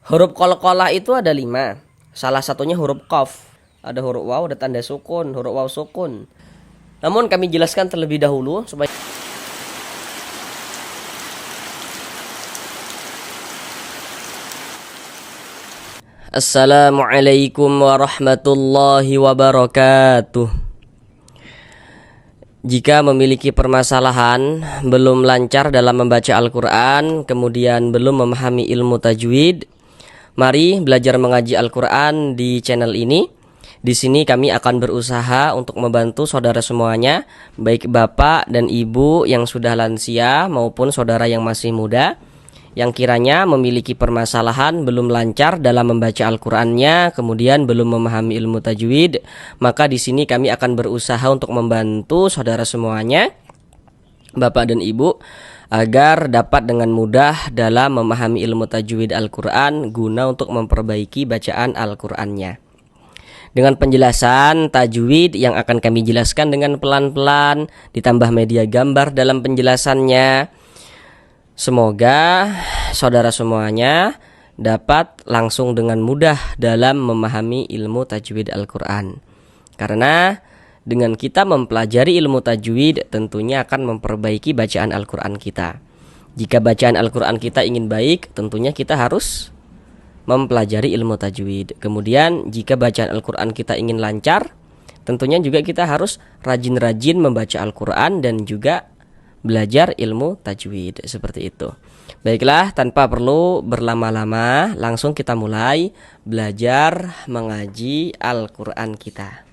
Huruf qalqalah itu ada 5. Salah satunya huruf qaf. Ada huruf waw, ada tanda sukun, huruf waw sukun. Namun kami jelaskan terlebih dahulu supaya Assalamualaikum warahmatullahi wabarakatuh. Jika memiliki permasalahan, belum lancar dalam membaca Al-Quran, kemudian belum memahami ilmu tajwid, mari belajar mengaji Al-Quran di channel ini. Di sini kami akan berusaha untuk membantu saudara semuanya, baik bapak dan ibu yang sudah lansia maupun saudara yang masih muda, yang kiranya memiliki permasalahan belum lancar dalam membaca Al-Qur'annya, kemudian belum memahami ilmu tajwid, maka di sini kami akan berusaha untuk membantu saudara semuanya, bapak dan ibu, agar dapat dengan mudah dalam memahami ilmu tajwid Al-Qur'an guna untuk memperbaiki bacaan Al-Qur'annya. Dengan penjelasan tajwid yang akan kami jelaskan dengan pelan-pelan, ditambah media gambar dalam penjelasannya. Semoga saudara semuanya dapat langsung dengan mudah dalam memahami ilmu tajwid Al-Quran. Karena dengan kita mempelajari ilmu tajwid tentunya akan memperbaiki bacaan Al-Quran kita. Jika bacaan Al-Quran kita ingin baik, tentunya kita harus mempelajari ilmu tajwid. Kemudian jika bacaan Al-Quran kita ingin lancar, tentunya juga kita harus rajin-rajin membaca Al-Quran dan juga belajar ilmu tajwid, seperti itu. Baiklah, tanpa perlu berlama-lama, langsung kita mulai belajar mengaji Al-Quran kita.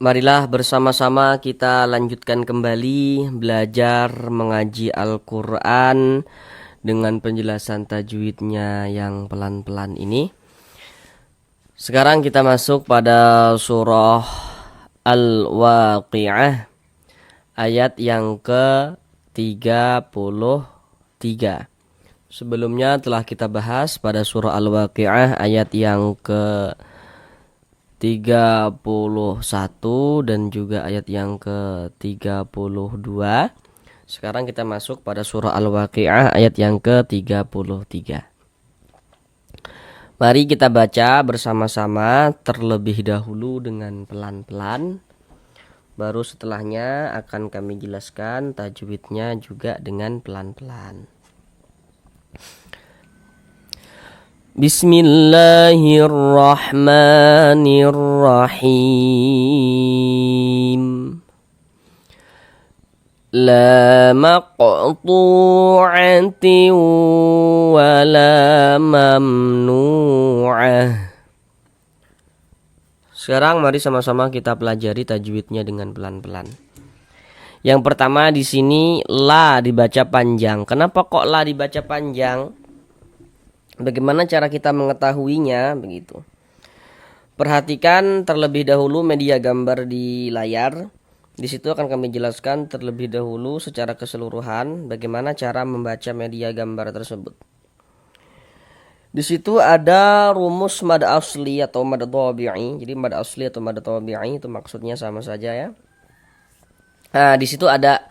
Marilah bersama-sama kita lanjutkan kembali belajar mengaji Al-Quran dengan penjelasan tajwidnya yang pelan-pelan ini. Sekarang kita masuk pada surah Al-Waqi'ah, ayat yang ke-33. Sebelumnya telah kita bahas pada surah Al-Waqi'ah ayat yang ke-31 dan juga ayat yang ke-32. Sekarang kita masuk pada surah Al-Waqi'ah ayat yang ke-33. Mari kita baca bersama-sama terlebih dahulu dengan pelan-pelan. Baru setelahnya akan kami jelaskan tajwidnya juga dengan pelan-pelan. Bismillahirrahmanirrahim. La maqtu'atin wa la mamnu'ah. Sekarang mari sama-sama kita pelajari tajwidnya dengan pelan-pelan. Yang pertama di sini la dibaca panjang. Kenapa kok la dibaca panjang? Bagaimana cara kita mengetahuinya? Begitu. Perhatikan terlebih dahulu media gambar di layar. Di situ akan kami jelaskan terlebih dahulu secara keseluruhan bagaimana cara membaca media gambar tersebut. Di situ ada rumus mad asli atau mad tabi'i. Jadi mad asli atau mad tabi'i itu maksudnya sama saja ya. Nah, di situ ada,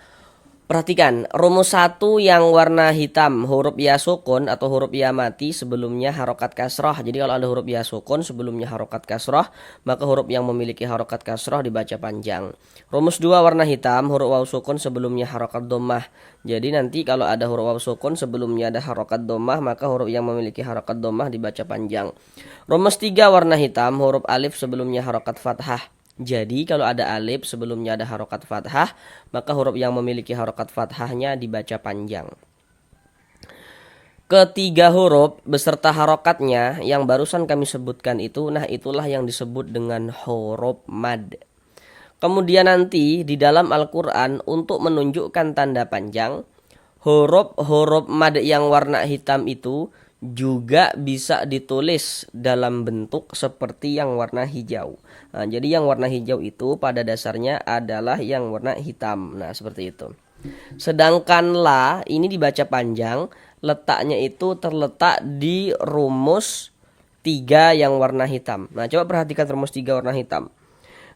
perhatikan, rumus 1 yang warna hitam, huruf ya sukun atau huruf ya mati sebelumnya harokat kasroh. Jadi kalau ada huruf ya sukun sebelumnya harokat kasroh, maka huruf yang memiliki harokat kasroh dibaca panjang. Rumus 2 warna hitam, huruf waw sukun sebelumnya harokat dhammah. Jadi nanti kalau ada huruf waw sukun sebelumnya ada harokat dhammah, maka huruf yang memiliki harokat dhammah dibaca panjang. Rumus 3 warna hitam, huruf alif sebelumnya harokat fathah. Jadi kalau ada alif sebelumnya ada harokat fathah, maka huruf yang memiliki harokat fathahnya dibaca panjang. Ketiga huruf beserta harokatnya yang barusan kami sebutkan itu, nah itulah yang disebut dengan huruf mad. Kemudian nanti di dalam Al-Quran untuk menunjukkan tanda panjang, huruf mad yang warna hitam itu juga bisa ditulis dalam bentuk seperti yang warna hijau. Nah, jadi yang warna hijau itu pada dasarnya adalah yang warna hitam. Nah, seperti itu. Sedangkan la ini dibaca panjang, letaknya itu terletak di rumus 3 yang warna hitam. Nah, coba perhatikan rumus 3 warna hitam.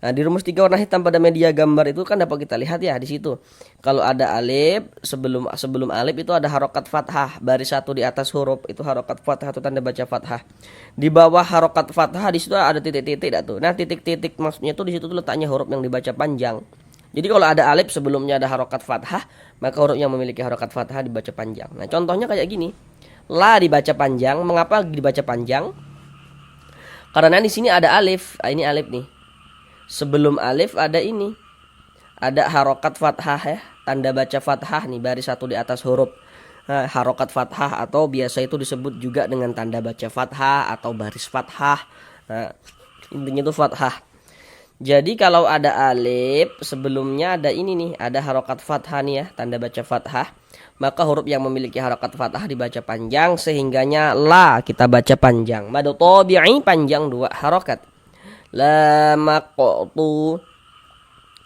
Nah, di rumus 3 warna hitam pada media gambar itu kan dapat kita lihat ya di situ. Kalau ada alif, sebelum alif itu ada harokat fathah, baris satu di atas huruf itu harokat fathah atau tanda baca fathah. Di bawah harokat fathah di situ ada titik-titik tuh. Nah, titik-titik maksudnya tuh di situ tuh letaknya huruf yang dibaca panjang. Jadi kalau ada alif sebelumnya ada harokat fathah, maka huruf yang memiliki harokat fathah dibaca panjang. Nah, contohnya kayak gini. La dibaca panjang. Mengapa dibaca panjang? Karena di sini ada alif. Ini alif nih. Sebelum alif ada ini. Ada harokat fathah ya. Tanda baca fathah nih, baris satu di atas huruf. Nah, harokat fathah atau biasa itu disebut juga dengan tanda baca fathah atau baris fathah. Nah, intinya itu fathah. Jadi kalau ada alif sebelumnya ada ini nih, ada harokat fathah nih ya, tanda baca fathah. Maka huruf yang memiliki harokat fathah dibaca panjang, sehingganya la kita baca panjang. Madu tabi'i panjang 2 harokat. La maqtu.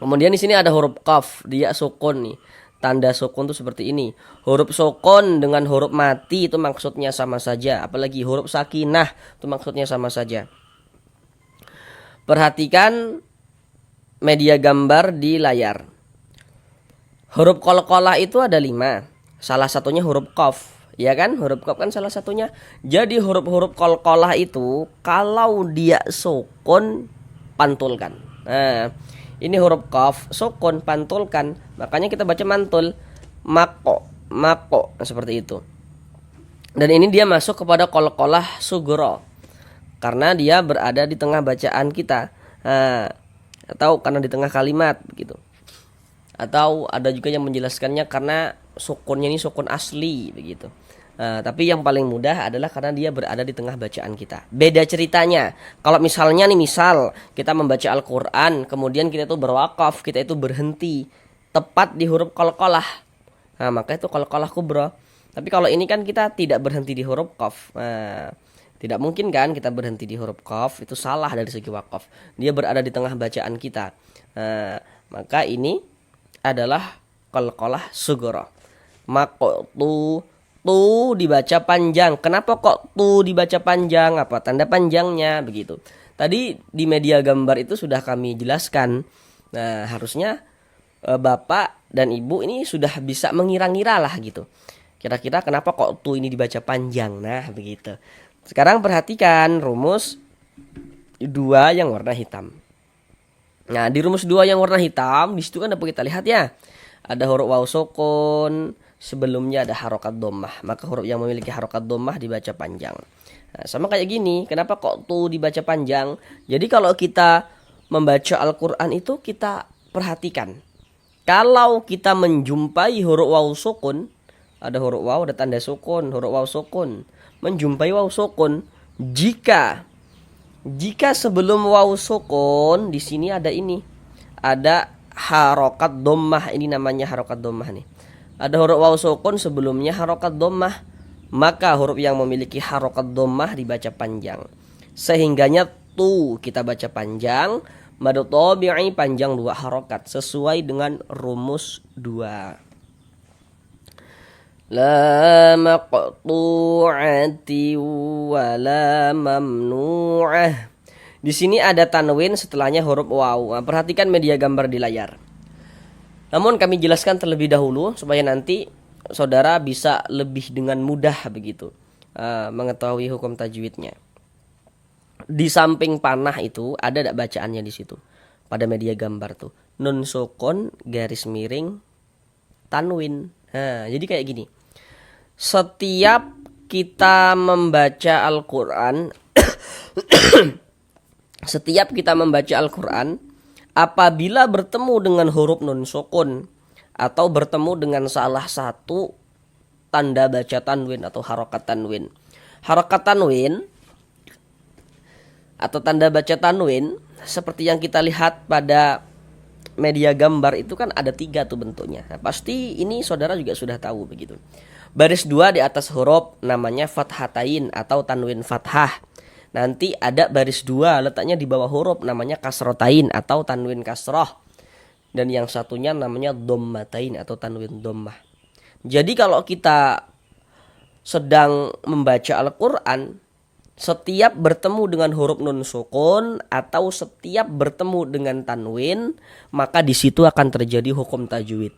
Kemudian di sini ada huruf qaf, dia sukun nih. Tanda sukun itu seperti ini. Huruf sukun dengan huruf mati itu maksudnya sama saja. Apalagi huruf sakinah itu maksudnya sama saja. Perhatikan media gambar di layar. Huruf qalqalah itu ada 5. Salah satunya huruf qaf, ya kan? Huruf qaf kan salah satunya. Jadi huruf-huruf qalqalah itu kalau dia sukun pantulkan. Nah, ini huruf qaf sukun pantulkan. Makanya kita baca mantul. Maqo, maqo, nah, seperti itu. Dan ini dia masuk kepada qalqalah sugro. Karena dia berada di tengah bacaan kita. Nah, atau karena di tengah kalimat gitu. Atau ada juga yang menjelaskannya karena sukunnya ini sukun asli begitu. Tapi yang paling mudah adalah karena dia berada di tengah bacaan kita. Beda ceritanya kalau misalnya nih, misal kita membaca Al-Quran, kemudian kita itu berwakaf, kita itu berhenti tepat di huruf qalqalah. Nah, maka itu qalqalah kubra. Tapi kalau ini kan kita tidak berhenti di huruf qaf. Nah, tidak mungkin kan kita berhenti di huruf qaf, itu salah dari segi wakaf. Dia berada di tengah bacaan kita. Nah, maka ini adalah qalqalah sughra. Maqtu, tu dibaca panjang. Kenapa kok tu dibaca panjang? Apa tanda panjangnya begitu? Tadi di media gambar itu sudah kami jelaskan. Nah, harusnya Bapak dan Ibu ini sudah bisa mengira-ngira lah gitu. Kira-kira kenapa kok tu ini dibaca panjang? Nah, begitu. Sekarang perhatikan rumus 2 yang warna hitam. Nah, di rumus 2 yang warna hitam, di situ kan dapat kita lihat ya. Ada huruf waw sukun, sebelumnya ada harokat dhammah. Maka huruf yang memiliki harokat dhammah dibaca panjang. Nah, sama kayak gini, kenapa kok tu dibaca panjang? Jadi kalau kita membaca Al-Qur'an itu kita perhatikan. Kalau kita menjumpai huruf waw sukun, ada huruf waw, ada tanda sukun, huruf waw sukun. Menjumpai waw sukun, jika sebelum waw sukun di sini ada ini, ada harokat dhammah, ini namanya harokat dhammah nih. Ada huruf waw sukun sebelumnya harokat dhammah, maka huruf yang memiliki harokat dhammah dibaca panjang. Sehingganya tu kita baca panjang, mad tabi'i panjang 2 harokat sesuai dengan rumus 2. La maqtu'ati wa la mamnu'ah. Di sini ada tanwin setelahnya huruf waw. Nah, perhatikan media gambar di layar. Namun kami jelaskan terlebih dahulu supaya nanti saudara bisa lebih dengan mudah begitu mengetahui hukum tajwidnya. Di samping panah itu ada bacaannya di situ. Pada media gambar tuh nun sukun garis miring tanwin. Nah, jadi kayak gini. Setiap kita membaca Al-Qur'an setiap kita membaca Al-Qur'an, apabila bertemu dengan huruf nun sukun atau bertemu dengan salah satu tanda baca tanwin atau harokat tanwin. Harokat tanwin atau tanda baca tanwin seperti yang kita lihat pada media gambar itu kan ada 3 tuh bentuknya. Nah, pasti ini saudara juga sudah tahu begitu. Baris 2 di atas huruf namanya fathatain atau tanwin fathah. Nanti ada baris 2 letaknya di bawah huruf namanya kasrotain atau tanwin kasroh. Dan yang satunya namanya dhammatain atau tanwin dhammah. Jadi kalau kita sedang membaca Al-Qur'an, setiap bertemu dengan huruf nun sukun atau setiap bertemu dengan tanwin, maka di situ akan terjadi hukum tajwid.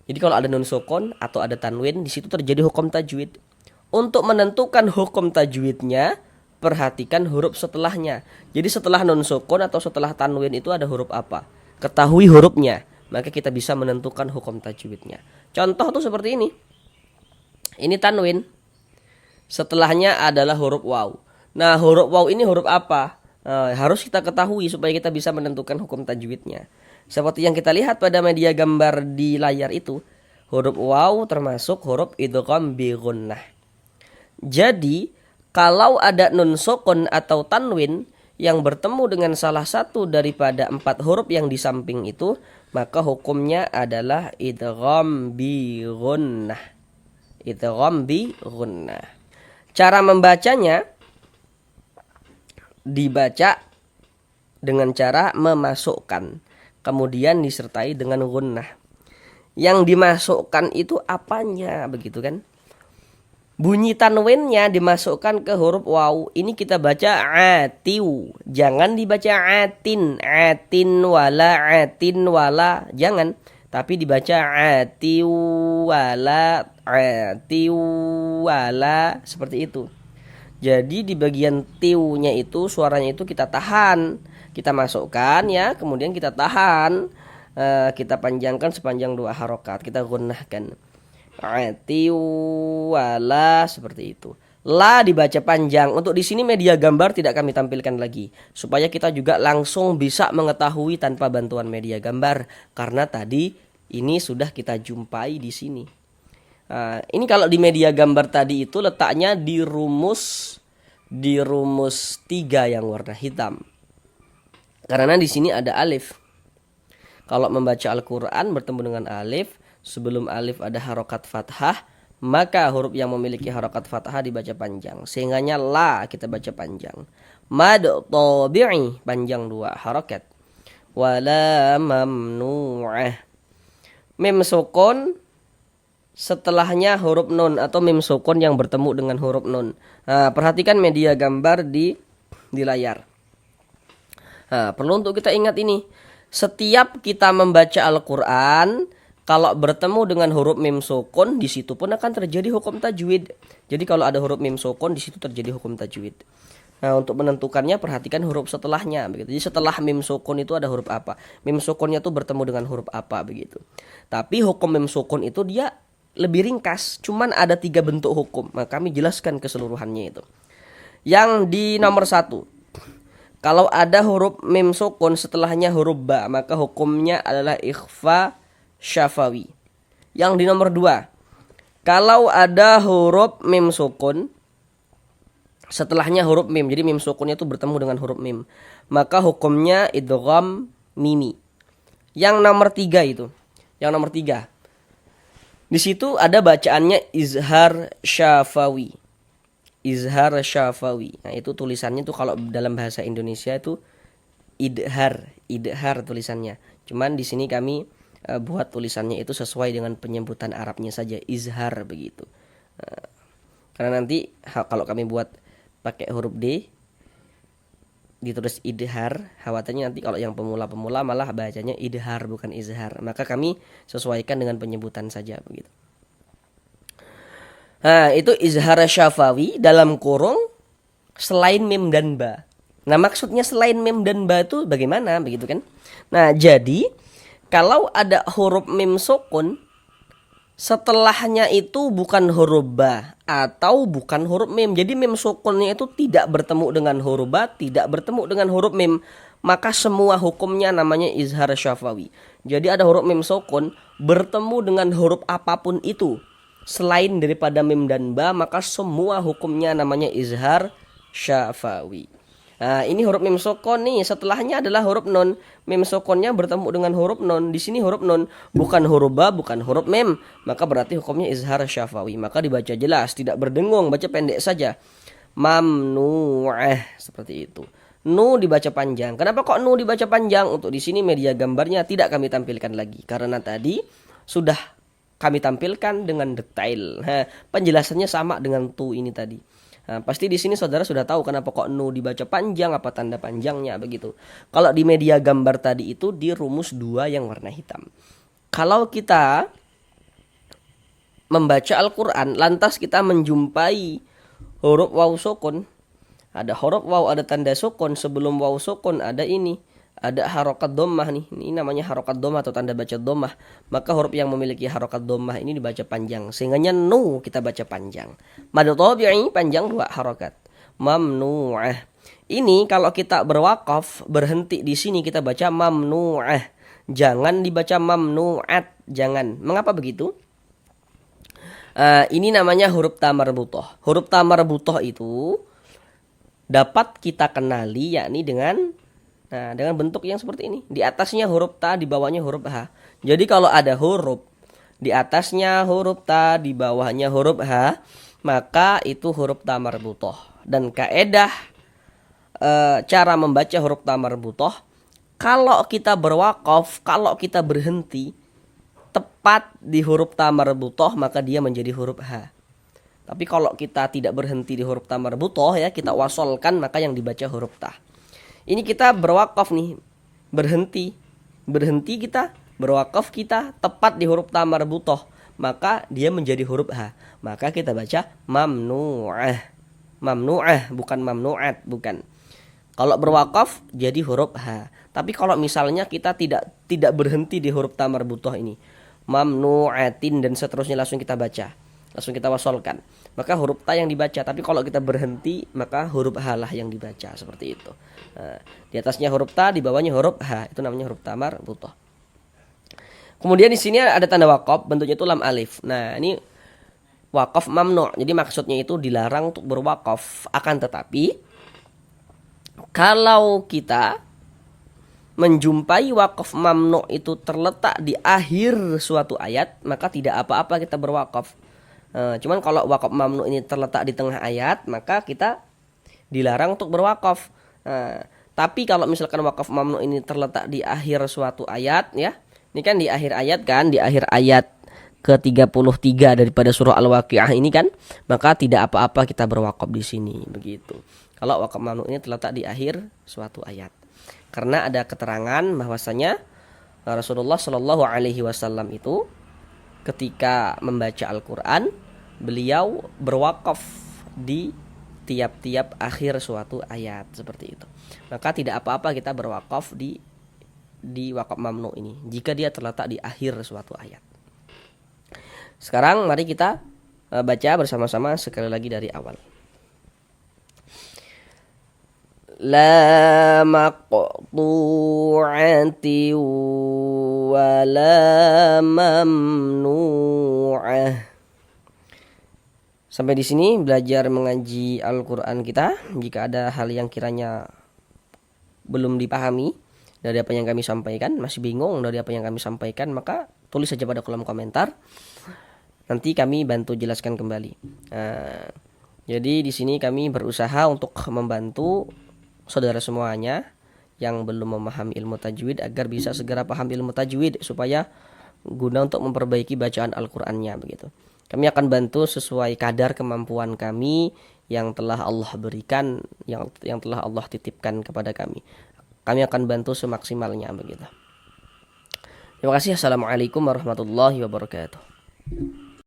Jadi kalau ada nun sukun atau ada tanwin, di situ terjadi hukum tajwid. Untuk menentukan hukum tajwidnya, perhatikan huruf setelahnya. Jadi setelah nun sukun atau setelah tanwin itu ada huruf apa? Ketahui hurufnya, maka kita bisa menentukan hukum tajwidnya. Contoh tuh seperti ini. Ini tanwin. Setelahnya adalah huruf waw. Nah, huruf waw ini huruf apa? Harus kita ketahui supaya kita bisa menentukan hukum tajwidnya. Seperti yang kita lihat pada media gambar di layar itu, huruf waw termasuk huruf idgham bi gunnah. Jadi, kalau ada nun sukun atau tanwin yang bertemu dengan salah satu daripada 4 huruf yang di samping itu, maka hukumnya adalah idgham bi gunnah. Idgham bi gunnah. Cara membacanya dibaca dengan cara memasukkan, kemudian disertai dengan gunnah. Yang dimasukkan itu apanya, begitu kan? Bunyi tanwinnya dimasukkan ke huruf waw. Ini kita baca atiu. Jangan dibaca atin, atin wala, jangan. Tapi dibaca atiu wala seperti itu. Jadi di bagian tiunya itu suaranya itu kita tahan, kita masukkan ya, kemudian kita tahan, kita panjangkan sepanjang 2 harokat, kita gunnahkan. Atiu wala seperti itu. La dibaca panjang. Untuk di sini media gambar tidak kami tampilkan lagi supaya kita juga langsung bisa mengetahui tanpa bantuan media gambar, karena tadi ini sudah kita jumpai di sini. Ini kalau di media gambar tadi itu letaknya di rumus 3 yang warna hitam. Karena di sini ada alif. Kalau membaca Al-Qur'an bertemu dengan alif, sebelum alif ada harokat fathah, maka huruf yang memiliki harokat fathah dibaca panjang. Sehingganya la kita baca panjang. Mad tabi'i panjang 2 harokat. Wala mamnu'ah. Mim sukun setelahnya huruf nun atau mim sukun yang bertemu dengan huruf nun. Perhatikan media gambar di layar. Perlu untuk kita ingat ini. Setiap kita membaca Al-Qur'an, kalau bertemu dengan huruf mim sukun, di situ pun akan terjadi hukum tajwid. Jadi kalau ada huruf mim sukun, di situ terjadi hukum tajwid. Untuk menentukannya perhatikan huruf setelahnya begitu. Jadi setelah mim sukun itu ada huruf apa? Mim sukunnya tuh bertemu dengan huruf apa begitu. Tapi hukum mim sukun itu dia lebih ringkas, cuman ada 3 bentuk hukum. Nah, kami jelaskan keseluruhannya itu. Yang di nomor 1, kalau ada huruf mim sukun setelahnya huruf ba, maka hukumnya adalah ikhfa syafawi. Yang di nomor 2, kalau ada huruf mim sukun setelahnya huruf mim, jadi mim sukunnya itu bertemu dengan huruf mim, maka hukumnya idgham mimi. Yang nomor 3 itu, yang nomor 3, di situ ada bacaannya izhar syafawi. Izhar syafawi. Nah, itu tulisannya tuh kalau dalam bahasa Indonesia itu idhar tulisannya. Cuman di sini kami buat tulisannya itu sesuai dengan penyebutan Arabnya saja, izhar begitu. Karena nanti kalau kami buat pakai huruf D ditulis idhar, khawatirnya nanti kalau yang pemula-pemula malah bacanya idhar bukan izhar. Maka kami sesuaikan dengan penyebutan saja begitu. Itu izhar syafawi dalam kurung selain mim dan ba. Nah, maksudnya selain mim dan ba itu bagaimana begitu kan? Nah, jadi kalau ada huruf mim sukun setelahnya itu bukan huruf ba atau bukan huruf mim. Jadi mim sukunnya itu tidak bertemu dengan huruf ba, tidak bertemu dengan huruf mim, maka semua hukumnya namanya izhar syafawi. Jadi ada huruf mim sukun bertemu dengan huruf apapun itu selain daripada mim dan ba, maka semua hukumnya namanya izhar syafawi. Nah, ini huruf mim sukun nih, setelahnya adalah huruf nun. Mim sukunnya bertemu dengan huruf nun. Di sini huruf nun, bukan huruf ba, bukan huruf mim. Maka berarti hukumnya izhar syafawi. Maka dibaca jelas, tidak berdengung, baca pendek saja. Mamnu'ah, seperti itu. Nu dibaca panjang. Kenapa kok nu dibaca panjang? Untuk di sini media gambarnya tidak kami tampilkan lagi, karena tadi sudah kami tampilkan dengan detail. Penjelasannya sama dengan tu ini tadi. Nah, pasti di sini saudara sudah tahu kenapa kok nu dibaca panjang, apa tanda panjangnya begitu. Kalau di media gambar tadi itu di rumus 2 yang warna hitam. Kalau kita membaca Al-Quran lantas kita menjumpai huruf waw sukun, ada huruf waw, ada tanda sukun, sebelum waw sukun ada ini, ada harokat dhammah nih. Ini namanya harokat dhammah atau tanda baca dhammah. Maka huruf yang memiliki harokat dhammah ini dibaca panjang. Sehingga nu kita baca panjang. Mad tabi'i panjang 2 harokat. Mamnu'ah. Ini kalau kita berwakaf berhenti di sini kita baca mamnu'ah. Jangan dibaca mamnu'at, jangan. Mengapa begitu? Ini namanya huruf ta marbuthah. Huruf ta marbuthah itu dapat kita kenali yakni dengan bentuk yang seperti ini. Di atasnya huruf ta, di bawahnya huruf ha. Jadi kalau ada huruf di atasnya huruf ta, di bawahnya huruf ha, maka itu huruf ta marbuthah. Dan kaedah cara membaca huruf ta marbuthah, kalau kita berwakaf, kalau kita berhenti tepat di huruf ta marbuthah, maka dia menjadi huruf ha. Tapi kalau kita tidak berhenti di huruf ta marbuthah ya, kita wasolkan, maka yang dibaca huruf ta. Ini kita berwakaf nih, berhenti kita, berwakaf kita tepat di huruf ta marbuthah, maka dia menjadi huruf ha. Maka kita baca mamnu'ah. Mamnu'ah bukan mamnu'at, bukan. Kalau berwakaf jadi huruf ha. Tapi kalau misalnya kita tidak berhenti di huruf ta marbuthah ini, mamnu'atin dan seterusnya, langsung kita baca, langsung kita wasolkan, maka huruf ta yang dibaca. Tapi kalau kita berhenti, maka huruf ha lah yang dibaca, seperti itu. Nah, di atasnya huruf ta, di bawahnya huruf ha, itu namanya huruf ta marbuthah. Kemudian di sini ada tanda wakaf, bentuknya itu lam alif. Nah, ini wakaf mamnu'. Jadi maksudnya itu dilarang untuk berwakaf. Akan tetapi kalau kita menjumpai wakaf mamnu' itu terletak di akhir suatu ayat, maka tidak apa-apa kita berwakaf. Cuman kalau wakaf mamnu' ini terletak di tengah ayat, maka kita dilarang untuk berwakaf. Tapi kalau misalkan wakaf mamnu' ini terletak di akhir suatu ayat ya, ini kan di akhir ayat kan, di akhir ayat ke-33 daripada surah Al-Waqiah ini kan, maka tidak apa-apa kita berwakaf di sini begitu. Kalau wakaf mamnu' ini terletak di akhir suatu ayat. Karena ada keterangan bahwasanya Rasulullah Shallallahu alaihi wasallam itu ketika membaca Al-Qur'an, beliau berwakaf di tiap-tiap akhir suatu ayat seperti itu. Maka tidak apa-apa kita berwakaf di wakaf mamnu' ini jika dia terletak di akhir suatu ayat. Sekarang mari kita baca bersama-sama sekali lagi dari awal. La maqtu'ati wa la mamnu'ah. Sampai di sini belajar mengaji Al-Qur'an kita. Jika ada hal yang kiranya belum dipahami dari apa yang kami sampaikan, masih bingung dari apa yang kami sampaikan, maka tulis saja pada kolom komentar. Nanti kami bantu jelaskan kembali. Jadi di sini kami berusaha untuk membantu saudara semuanya yang belum memahami ilmu tajwid agar bisa segera paham ilmu tajwid supaya guna untuk memperbaiki bacaan Al-Qur'annya begitu. Kami akan bantu sesuai kadar kemampuan kami yang telah Allah berikan, yang telah Allah titipkan kepada kami. Kami akan bantu semaksimalnya begitu. Terima kasih. Assalamualaikum warahmatullahi wabarakatuh.